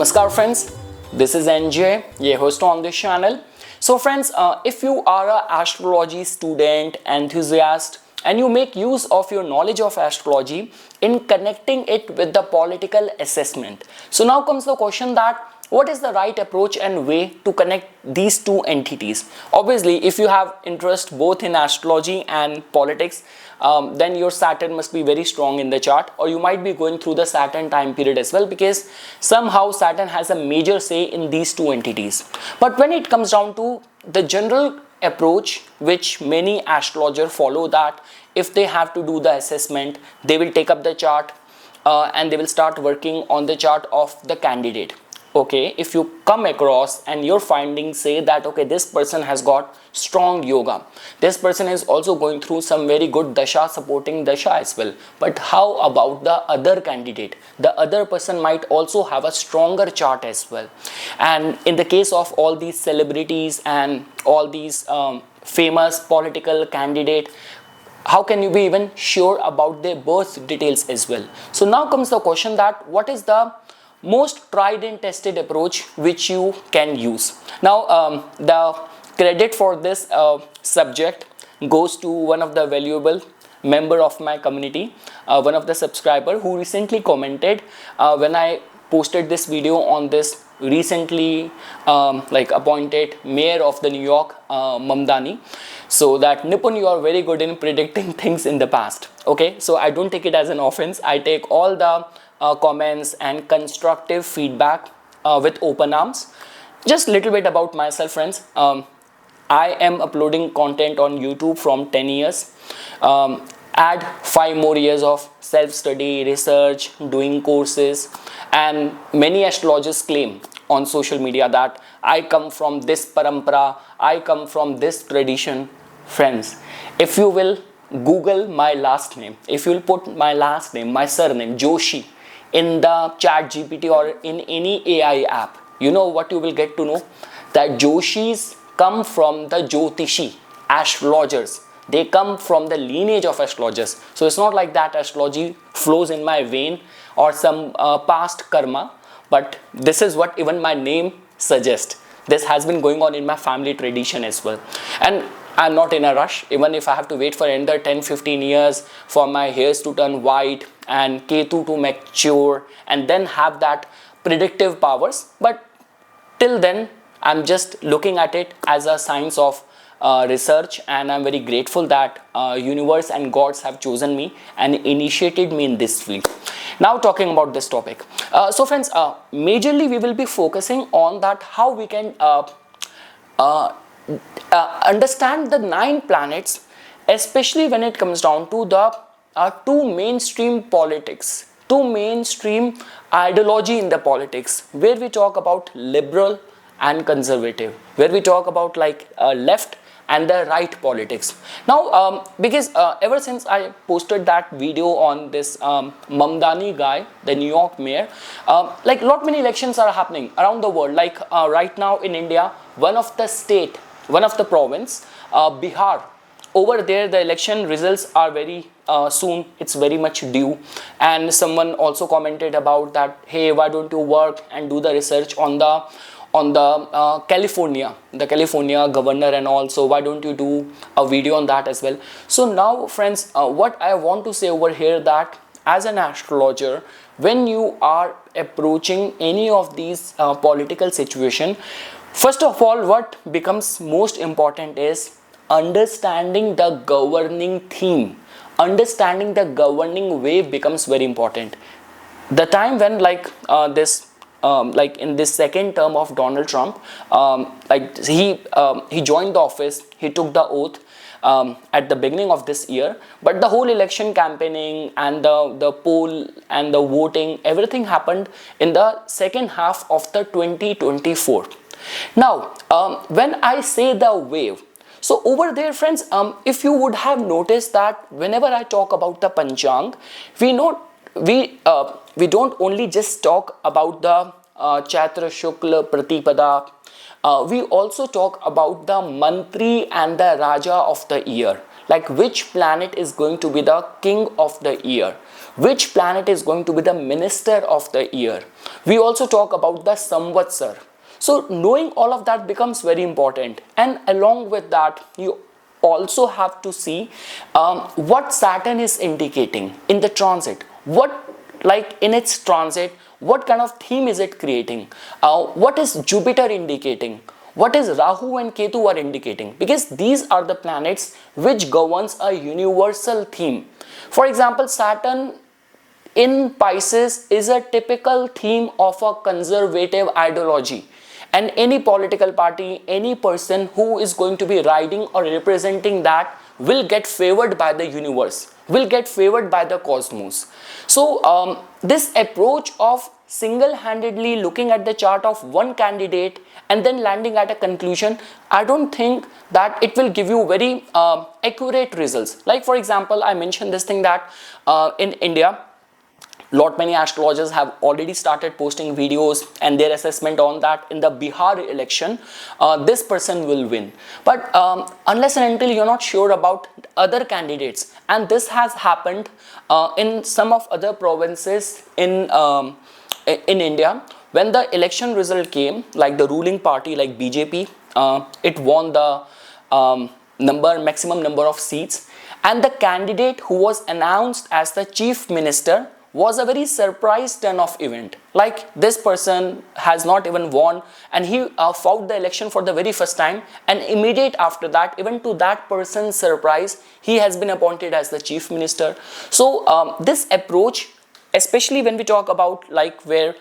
Namaskar friends, this is NJ, your host on this channel. So friends, if you are an astrology student, enthusiast, and you make use of your knowledge of astrology in connecting it with the political assessment. So now comes the question that what is the right approach and way to connect these two entities? Obviously, if you have interest both in astrology and politics, then your Saturn must be very strong in the chart, or you might be going through the Saturn time period as well, because somehow Saturn has a major say in these two entities. But when it comes down to the general approach which many astrologers follow, that if they have to do the assessment, they will take up the chart and they will start working on the chart of the candidate. Okay, if you come across and your findings say that okay, this person has got strong yoga, this person is also going through some very good dasha, supporting dasha as well, but how about the other candidate? The other person might also have a stronger chart as well. And in the case of all these celebrities and all these famous political candidate, how can you be even sure about their birth details as well? So now comes the question that what is the most tried and tested approach which you can use. Now the credit for this subject goes to one of the valuable member of my community, one of the subscriber who recently commented when I posted this video on this recently appointed mayor of the New York, Mamdani. So that Nipun, you are very good in predicting things in the past. Okay, so I don't take it as an offense. I take all the comments and constructive feedback with open arms. Just little bit about myself, friends. I am uploading content on YouTube from 10 years. Add 5 more years of self-study, research, doing courses, and many astrologers claim on social media that I come from this parampara, I come from this tradition. Friends, if you will Google my last name, if you will put my last name, my surname, Joshi, in the chat GPT or in any AI app, you know what you will get to know? That Joshis come from the Jyotishi, astrologers. They come from the lineage of astrologers. So it's not like that astrology flows in my vein or some past karma, but this is what even my name suggests. This has been going on in my family tradition as well. And I'm not in a rush, even if I have to wait for another 10-15 years for my hairs to turn white and Ketu to mature and then have that predictive powers. But till then, I'm just looking at it as a science of research, and I'm very grateful that universe and gods have chosen me and initiated me in this field. Now talking about this topic. So friends, majorly we will be focusing on that how we can understand the 9 planets, especially when it comes down to the two mainstream politics, two mainstream ideology in the politics, where we talk about liberal and conservative, where we talk about left and the right politics. Now because ever since I posted that video on this Mamdani guy, the New York mayor, lot many elections are happening around the world. Right now in India, one of the province, Bihar, over there the election results are very soon. It's very much due, and someone also commented about that, hey, why don't you work and do the research on the California governor and also why don't you do a video on that as well. So now friends, what I want to say over here, that as an astrologer, when you are approaching any of these political situation, first of all, what becomes most important is understanding the governing theme. Understanding the governing wave becomes very important. The time when in this second term of Donald Trump, he joined the office, he took the oath at the beginning of this year, but the whole election campaigning and the poll and the voting, everything happened in the second half of the 2024. Now when I say the wave, so over there friends, if you would have noticed that whenever I talk about the Panchang, we don't only just talk about the Chaitra Shukla Pratipada, we also talk about the Mantri and the Raja of the year, like which planet is going to be the king of the year. which planet is going to be the minister of the year. We also talk about the Samvatsar. So knowing all of that becomes very important, and along with that you also have to see what Saturn is indicating in the transit, what, like in its transit, what kind of theme is it creating, what is Jupiter indicating, what is Rahu and Ketu are indicating, because these are the planets which governs a universal theme. For example, Saturn in Pisces is a typical theme of a conservative ideology, and any political party, any person who is going to be riding or representing that will get favored by the universe, will get favored by the cosmos. So this approach of single-handedly looking at the chart of one candidate and then landing at a conclusion, I don't think that it will give you very accurate results. Like for example, I mentioned this thing that in India, many astrologers have already started posting videos and their assessment on that in the Bihar election, this person will win. But unless and until you're not sure about other candidates, and this has happened in some of other provinces in India, when the election result came, like the ruling party like BJP, it won the maximum number of seats, and the candidate who was announced as the chief minister was a very surprise turn of event. Like this person has not even won, and he fought the election for the very first time, and immediate after that, even to that person's surprise, he has been appointed as the chief minister. So this approach, especially when we talk about like where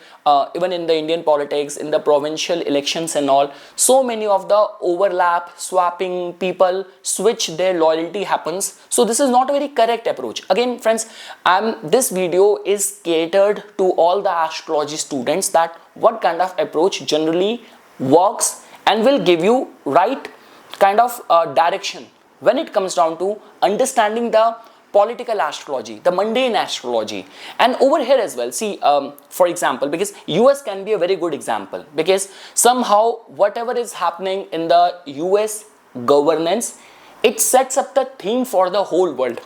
even in the Indian politics, in the provincial elections and all, so many of the overlap, swapping, people switch their loyalty happens. So this is not a very correct approach. Again friends, this video is catered to all the astrology students, that what kind of approach generally works and will give you right kind of direction when it comes down to understanding the political astrology, the mundane astrology. And over here as well, see, for example, because US can be a very good example, because somehow whatever is happening in the US governance, it sets up the theme for the whole world.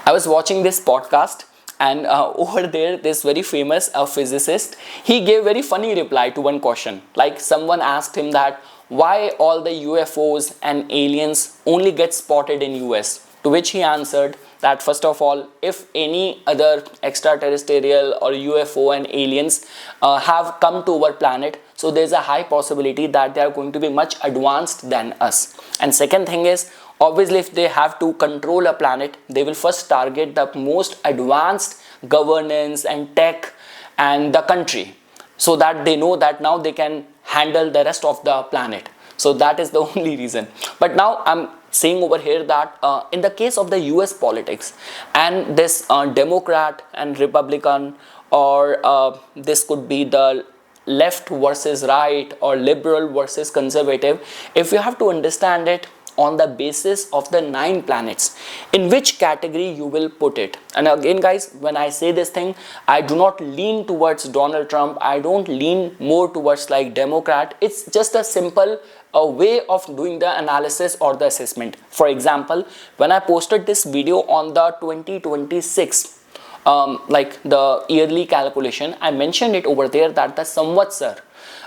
I was watching this podcast, and over there, this very famous physicist, he gave very funny reply to one question. Like someone asked him that why all the UFOs and aliens only get spotted in US, to which he answered that first of all, if any other extraterrestrial or UFO and aliens have come to our planet, so there's a high possibility that they are going to be much advanced than us. And second thing is, obviously if they have to control a planet, they will first target the most advanced governance and tech and the country, so that they know that now they can handle the rest of the planet. So that is the only reason. But now I'm saying over here that in the case of the US politics, and this Democrat and Republican, or this could be the left versus right or liberal versus conservative, if you have to understand it on the basis of the 9 planets, in which category you will put it. And again guys, when I say this thing, I do not lean towards Donald Trump, I don't lean more towards like Democrat. It's just a simple way of doing the analysis or the assessment. For example, when I posted this video on the 2026 like the yearly calculation, I mentioned it over there that the Samvatsar,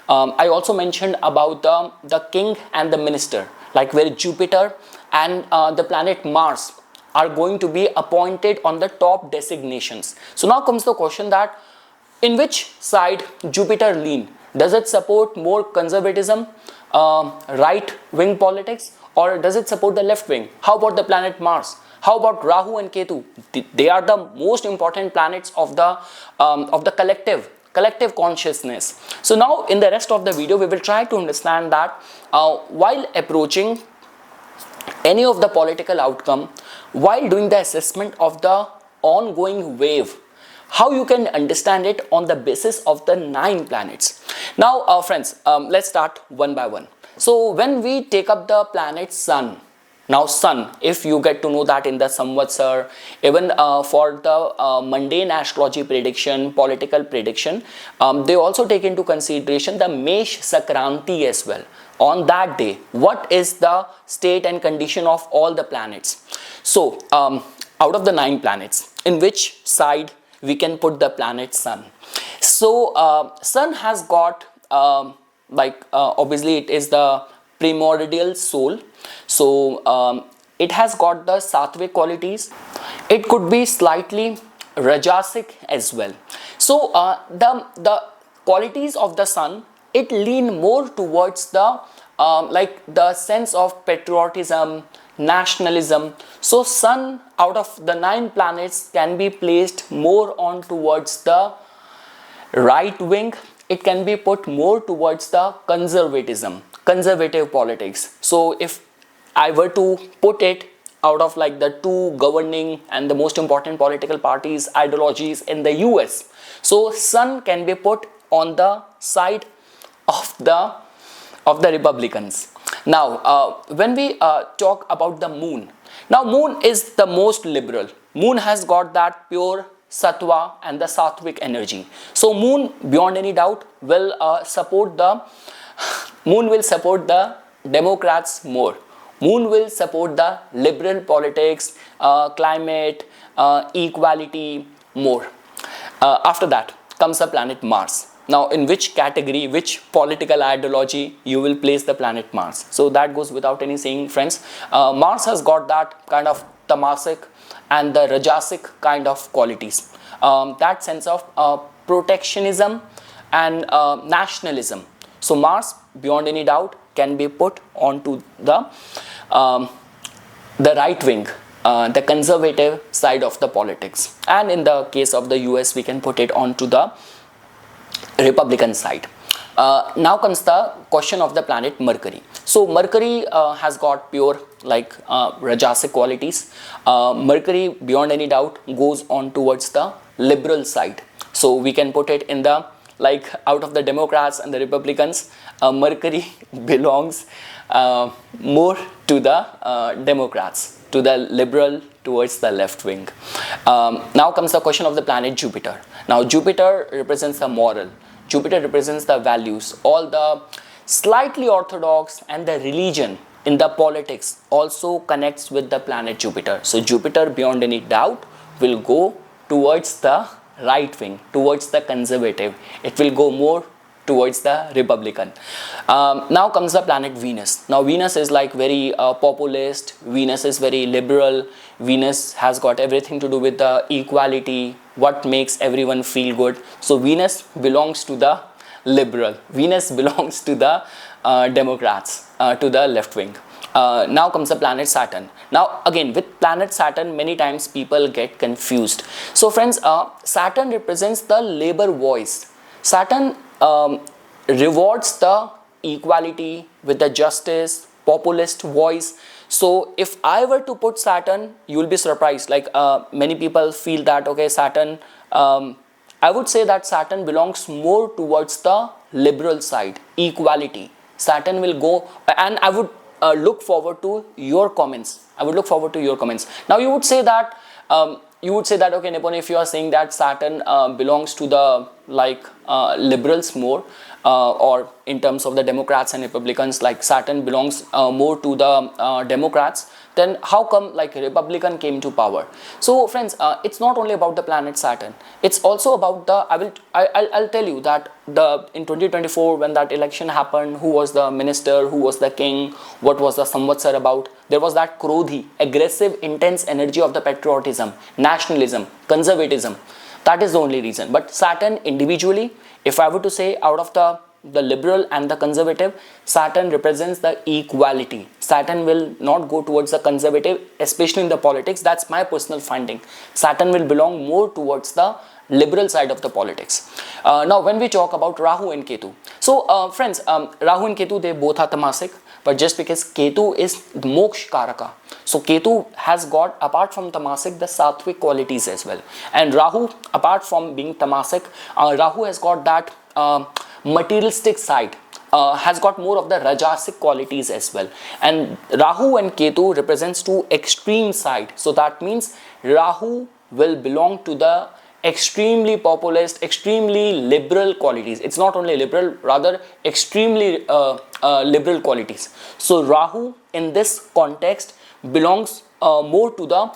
I also mentioned about the king and the minister, like where Jupiter and the planet Mars are going to be appointed on the top designations. So now comes the question that in which side Jupiter lean? Does it support more conservatism, right-wing politics, or does it support the left wing? How about the planet Mars? How about Rahu and Ketu? They are the most important planets of the collective consciousness. So now in the rest of the video, we will try to understand that while approaching any of the political outcome, while doing the assessment of the ongoing wave, how you can understand it on the basis of the 9 planets. Now friends, let's start one by one. So when we take up the planet Sun, now Sun, if you get to know that in the Samvatsar, even for the mundane astrology prediction, political prediction, they also take into consideration the Mesh Sakranti as well. On that day, what is the state and condition of all the planets? So out of the 9 planets, in which side we can put the planet Sun. So Sun has got obviously it is the primordial soul. So it has got the sattvic qualities. It could be slightly rajasic as well. So the qualities of the Sun, it lean more towards the the sense of patriotism, nationalism. So Sun, out of the 9 planets, can be placed more on towards the right wing. It can be put more towards the conservative politics. So if I were to put it out of like the 2 governing and the most important political parties ideologies in the US, so Sun can be put on the side of the Republicans. Now when we talk about the Moon, now Moon is the most liberal. Moon has got that pure sattva and the sattvic energy. So Moon, beyond any doubt, will support the Democrats more. Moon will support the liberal politics, climate, equality more. After that comes the planet Mars. Now in which category, which political ideology you will place the planet Mars? So that goes without any saying, friends. Mars has got that kind of tamasic and the rajasic kind of qualities. That sense of protectionism and nationalism. So Mars, beyond any doubt, can be put onto the right wing, the conservative side of the politics. And in the case of the US, we can put it onto the Republican side. Now comes the question of the planet Mercury. So Mercury has got pure rajasic qualities. Mercury, beyond any doubt, goes on towards the liberal side. So we can put it in the out of the Democrats and the Republicans, Mercury belongs more to the Democrats, to the liberal, towards the left wing. Now comes the question of the planet Jupiter. Now Jupiter represents the moral. Jupiter represents the values. All the slightly orthodox and the religion in the politics also connects with the planet Jupiter. So Jupiter, beyond any doubt, will go towards the right wing, towards the conservative. It will go more towards the Republican. Now comes the planet Venus. Now Venus is very populist. Venus is very liberal. Venus has got everything to do with the equality, what makes everyone feel good. So Venus belongs to the liberal. Venus belongs to the Democrats, to the left wing. Now comes the planet Saturn. Now again, with planet Saturn, many times people get confused. So friends, Saturn represents the labor voice. Saturn rewards the equality with the justice, populist voice. So if I were to put Saturn, you will be surprised. Many people feel that, okay, Saturn, I would say that Saturn belongs more towards the liberal side, equality. Saturn will go, and I would look forward to your comments. Now you would say that, okay, Nipon, if you are saying that Saturn belongs to the liberals more, or in terms of the Democrats and Republicans, Saturn belongs more to the Democrats, then how come Republican came to power? So friends, it's not only about the planet Saturn. It's also about the, I'll tell you that in 2024, when that election happened, who was the minister, who was the king, what was the Samvatsar about? There was that Krodhi, aggressive, intense energy of the patriotism, nationalism, conservatism. That is the only reason. But Saturn individually, if I were to say out of the liberal and the conservative, Saturn represents the equality. Saturn will not go towards the conservative, especially in the politics. That's my personal finding. Saturn will belong more towards the liberal side of the politics. Now when we talk about Rahu and Ketu. So friends, Rahu and Ketu, they both are tamasic. But just because Ketu is Moksha Karaka, so Ketu has got, apart from tamasic, the sattvic qualities as well. And Rahu, apart from being tamasic, Rahu has got that materialistic side, has got more of the rajasic qualities as well. And Rahu and Ketu represents 2 extreme side. So that means Rahu will belong to the extremely populist, extremely liberal qualities. It's not only liberal, rather extremely liberal qualities. So Rahu in this context belongs more to the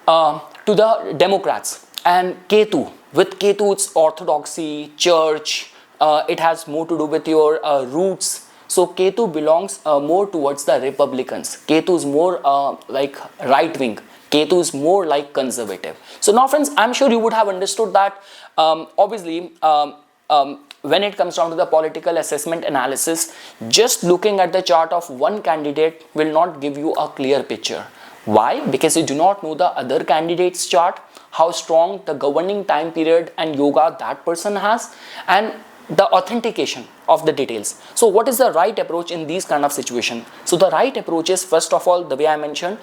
to the Democrats. And Ketu, with Ketu it's orthodoxy, church, it has more to do with your roots. So Ketu belongs more towards the Republicans. Ketu is more like right wing. Ketu is more like conservative. So now friends, I'm sure you would have understood that obviously when it comes down to the political assessment analysis, just looking at the chart of one candidate will not give you a clear picture. Why? Because you do not know the other candidate's chart, how strong the governing time period and yoga that person has, and the authentication of the details. So what is the right approach in these kind of situation? So the right approach is, first of all, the way I mentioned,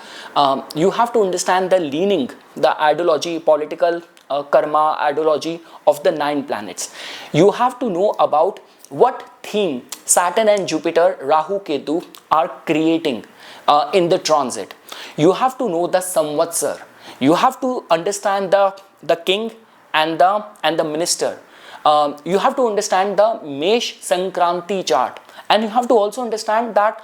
you have to understand the leaning, the ideology, political karma ideology of the 9 planets. You have to know about what theme Saturn and Jupiter, Rahu, Ketu are creating in the transit. You have to know the Samvatsar. You have to understand the king and the minister. You have to understand the Mesh Sankranti chart, and you have to also understand that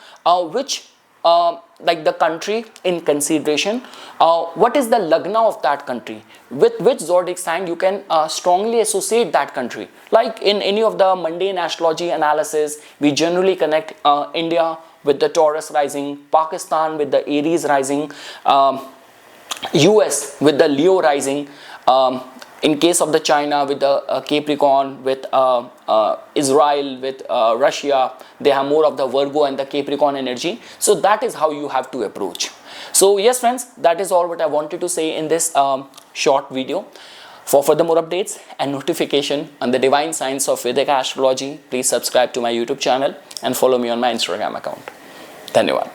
which like the country in consideration, what is the lagna of that country, with which zodiac sign you can strongly associate that country. Like in any of the mundane astrology analysis, we generally connect India with the Taurus rising, Pakistan with the Aries rising, US with the Leo rising, in case of the China with the Capricorn, with Israel, with Russia, they have more of the Virgo and the Capricorn energy. So that is how you have to approach. So yes friends, that is all what I wanted to say in this short video. For further more updates and notification on the divine science of Vedic astrology, please subscribe to my YouTube channel and follow me on my Instagram account. Dhanyawad.